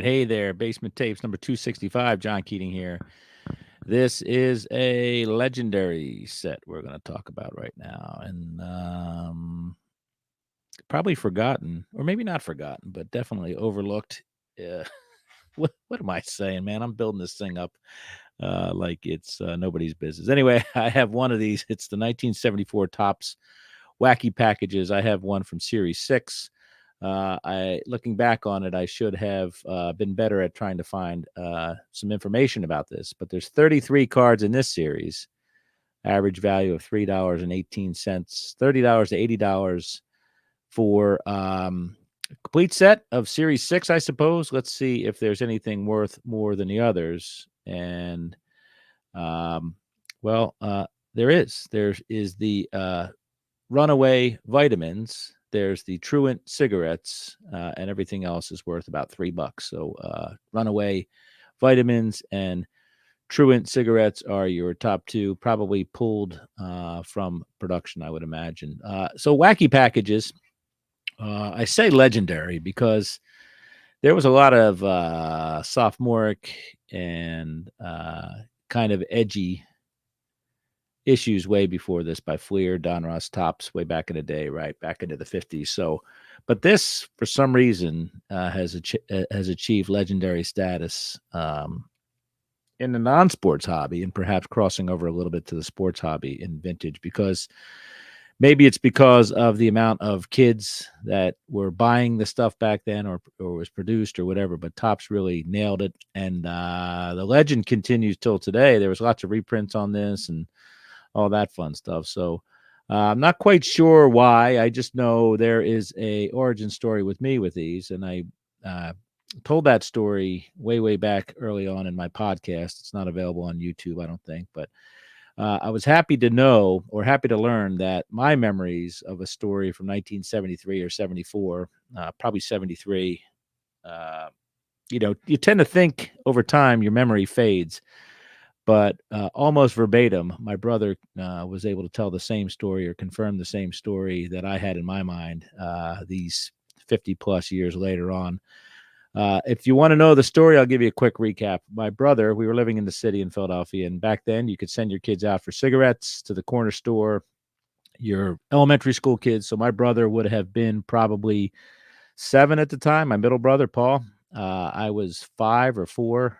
right. Hey there. Basement Tapes number 265. John Keating here. This is a legendary set we're going to talk about right now. And probably forgotten, or maybe not forgotten, but definitely overlooked. Uh, what am I saying, man? I'm building this thing up like it's nobody's business. Anyway, I have one of these. It's the 1974 Topps Wacky packages. I have one from Series 6. I looking back on it, I should have been better at trying to find some information about this. But there's 33 cards in this series. Average value of $3.18, $30 to $80 for complete set of Series 6, I suppose. Let's see if there's anything worth more than the others. And um, well, there is. There is the Runaway vitamins. There's the Truant cigarettes, and everything else is worth about $3. So Runaway vitamins and Truant cigarettes are your top two, probably pulled from production, I would imagine. So Wacky packages. I say legendary because there was a lot of sophomoric and kind of edgy issues way before this by Fleer, Donruss, Topps, way back in the day, right back into the 50s. So, but this for some reason has achieved legendary status in the non-sports hobby, and perhaps crossing over a little bit to the sports hobby in vintage, because maybe it's because of the amount of kids that were buying the stuff back then, or was produced or whatever. But Topps really nailed it, and the legend continues till today. There was lots of reprints on this and all that fun stuff. So I'm not quite sure why. I just know there is a origin story with me with these, and I told that story way back early on in my podcast. It's not available on YouTube, I don't think, but I was happy to know, or happy to learn, that my memories of a story from 1973 or 74, probably 73, you tend to think over time your memory fades. But almost verbatim, my brother was able to tell the same story, or confirm the same story that I had in my mind these 50 plus years later on. If you want to know the story, I'll give you a quick recap. My brother, we were living in the city in Philadelphia, and back then you could send your kids out for cigarettes to the corner store, your elementary school kids. So my brother would have been probably 7 at the time, my middle brother, Paul. I was 5 or 4.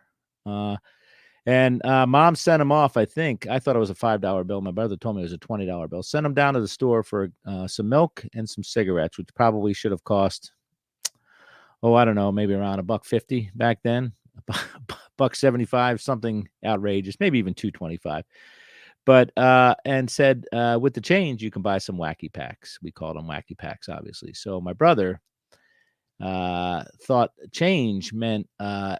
And mom sent him off, I think. I thought it was a $5 bill. My brother told me it was a $20 bill. Sent him down to the store for some milk and some cigarettes, which probably should have cost, I don't know, maybe around $1.50 back then, $1.75, something outrageous, maybe even $2.25. But and said, with the change, you can buy some Wacky packs. We called them Wacky packs, obviously. So my brother thought change meant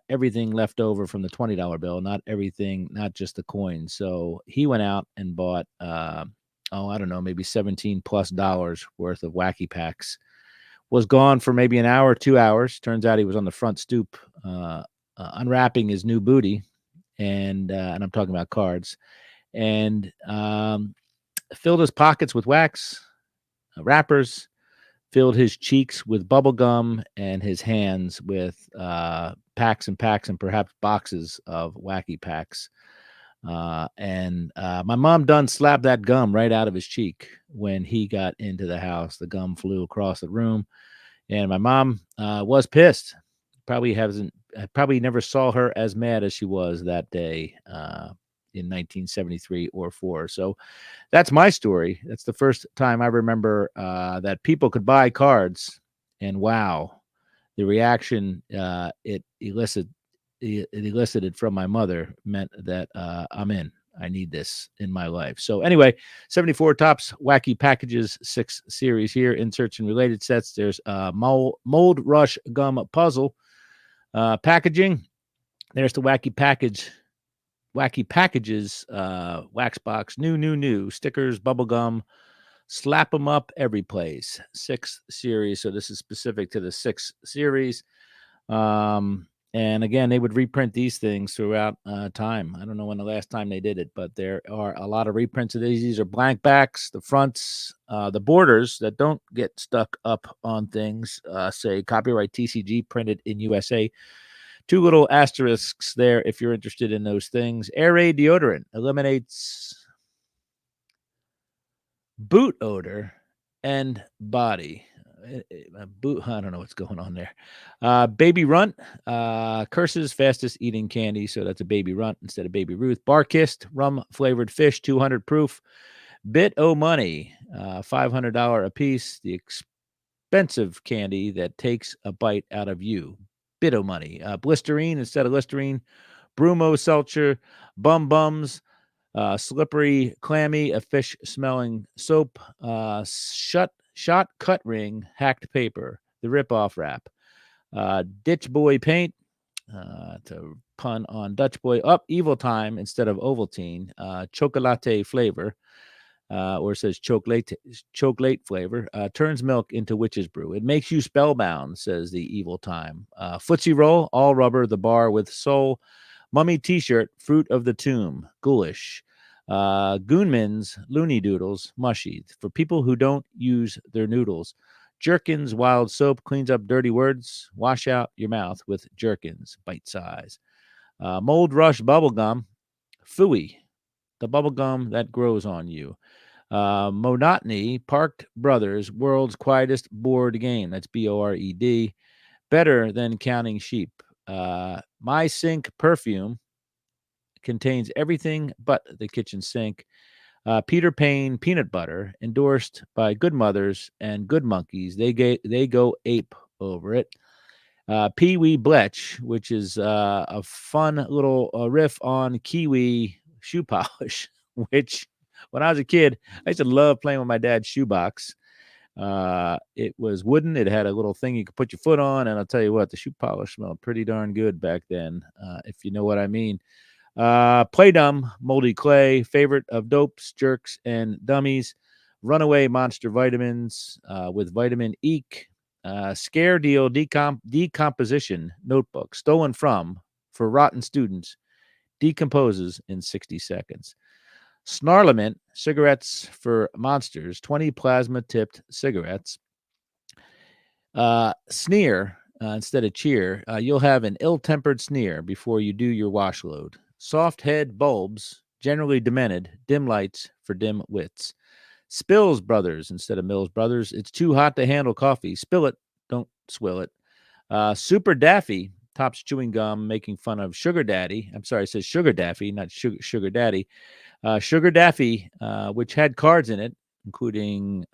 everything left over from the $20 bill, not everything, not just the coins. So he went out and bought, I don't know, maybe $17+ worth of Wacky packs. Was gone for maybe an hour, 2 hours. Turns out he was on the front stoop unwrapping his new booty, and I'm talking about cards, and filled his pockets with wax wrappers, filled his cheeks with bubble gum, and his hands with packs and packs and perhaps boxes of Wacky packs. And my mom done slapped that gum right out of his cheek when he got into the house. The gum flew across the room, and my mom was pissed. Probably never saw her as mad as she was that day in 1973 or 4. So that's my story. That's the first time I remember that people could buy cards, and wow, the reaction it elicited from my mother meant that I'm in. I need this in my life. So anyway, 74 Topps Wacky Packages 6 series here, inserts and related sets. There's Mold Rush Gum Puzzle packaging. There's the Wacky Packages wax box. New stickers, bubble gum, slap them up every place. 6 series. So this is specific to the 6 series. And again, they would reprint these things throughout time. I don't know when the last time they did it, but there are a lot of reprints of these. These are blank backs. The fronts, the borders that don't get stuck up on things, say copyright TCG, printed in USA. Two little asterisks there if you're interested in those things. Air Raid deodorant eliminates boot odor and body. Boot, I don't know what's going on there. Baby Runt, curses fastest eating candy. So that's a Baby Runt instead of Baby Ruth. Bar Kissed, rum flavored fish, 200 proof. Bit O Money, $500 a piece. The expensive candy that takes a bite out of you. Bit O Money. Blisterine instead of Listerine. Brumo Seltzer, Bum Bums, slippery, clammy, a fish smelling soap, shot cut ring, hacked paper, the rip-off wrap, Ditch Boy paint, it's a pun on Dutch Boy, Evil Time instead of Ovaltine, chocolate flavor, or it says chocolate flavor, turns milk into witch's brew. It makes you spellbound, says the Evil Time. Footsie Roll, all rubber, the bar with soul. Mummy T-shirt, Fruit of the Tomb, ghoulish. Goonman's Looney Doodles, mushy. For people who don't use their noodles. Jerkins Wild Soap cleans up dirty words. Wash out your mouth with Jerkins, bite size. Mold Rush Bubblegum, Fooey, the bubblegum that grows on you. Monotony, Parked Brothers, world's quietest board game. That's Bored. Better than counting sheep. My Sink perfume contains everything but the kitchen sink. Peter Pane peanut butter, endorsed by good mothers and good monkeys. They go ape over it. Pee Wee Bletch, which is a fun little riff on Kiwi shoe polish, which when I was a kid, I used to love playing with my dad's shoebox. It was wooden. It had a little thing you could put your foot on, and I'll tell you what, the shoe polish smelled pretty darn good back then, if you know what I mean. Play Dumb, Moldy Clay, favorite of dopes, jerks, and dummies. Runaway Monster Vitamins with Vitamin Eek. Scare Deal Decomposition Notebook, stolen from for rotten students, decomposes in 60 seconds. Snarlament, cigarettes for monsters, 20 plasma-tipped cigarettes. Sneer, instead of cheer, you'll have an ill-tempered sneer before you do your wash load. Soft head bulbs, generally demented, dim lights for dim wits. Spills Brothers instead of Mills Brothers. It's too hot to handle coffee. Spill it, don't swill it. Super Daffy, tops chewing gum, making fun of Sugar Daddy. I'm sorry, it says Sugar Daffy, not Sugar Daddy. Sugar Daffy, which had cards in it, including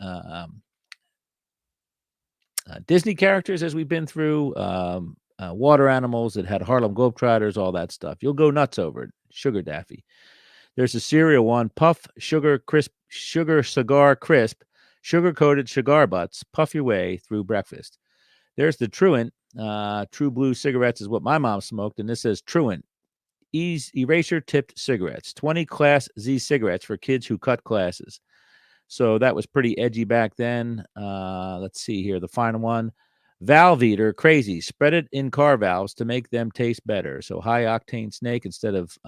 Disney characters, as we've been through, water animals that had Harlem Globetrotters, all that stuff. You'll go nuts over it. Sugar Daffy. There's a cereal one, Puff Sugar Crisp, Sugar Cigar Crisp, sugar-coated cigar butts, puff your way through breakfast. There's the Truant. True Blue cigarettes is what my mom smoked, and this says Truant. Eraser-tipped cigarettes, 20 Class Z cigarettes for kids who cut classes. So that was pretty edgy back then. Let's see here. The final one. Valve Eater, crazy. Spread it in car valves to make them taste better. So high octane snake instead of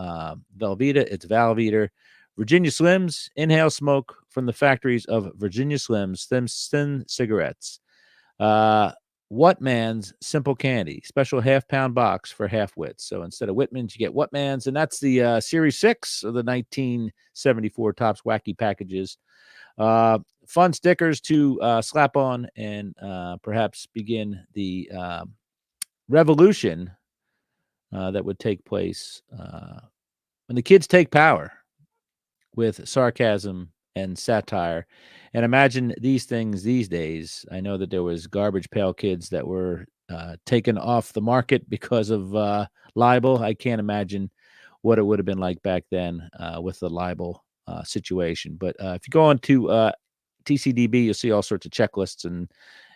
Velveeta, it's Valve Eater. Virginia Slims, inhale smoke from the factories of Virginia Slims, thin cigarettes. What Man's Simple Candy, special half-pound box for half-wits. So instead of Whitman's, you get What Man's, and that's the Series 6 of the 1974 Topps Wacky packages. Fun stickers to slap on and perhaps begin the revolution that would take place when the kids take power with sarcasm and satire. And imagine these things these days. I know that there was Garbage Pail Kids that were taken off the market because of libel. I can't imagine what it would have been like back then with the libel situation. But if you go on to TCDB, you'll see all sorts of checklists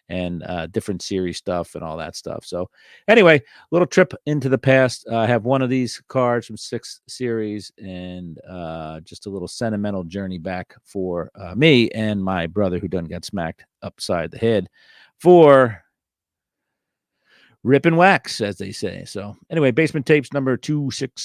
and different series stuff and all that stuff. So anyway, little trip into the past. I have one of these cards from 6th series and just a little sentimental journey back for me and my brother who done got smacked upside the head for rip and wax, as they say. So anyway, Basement Tapes number 265.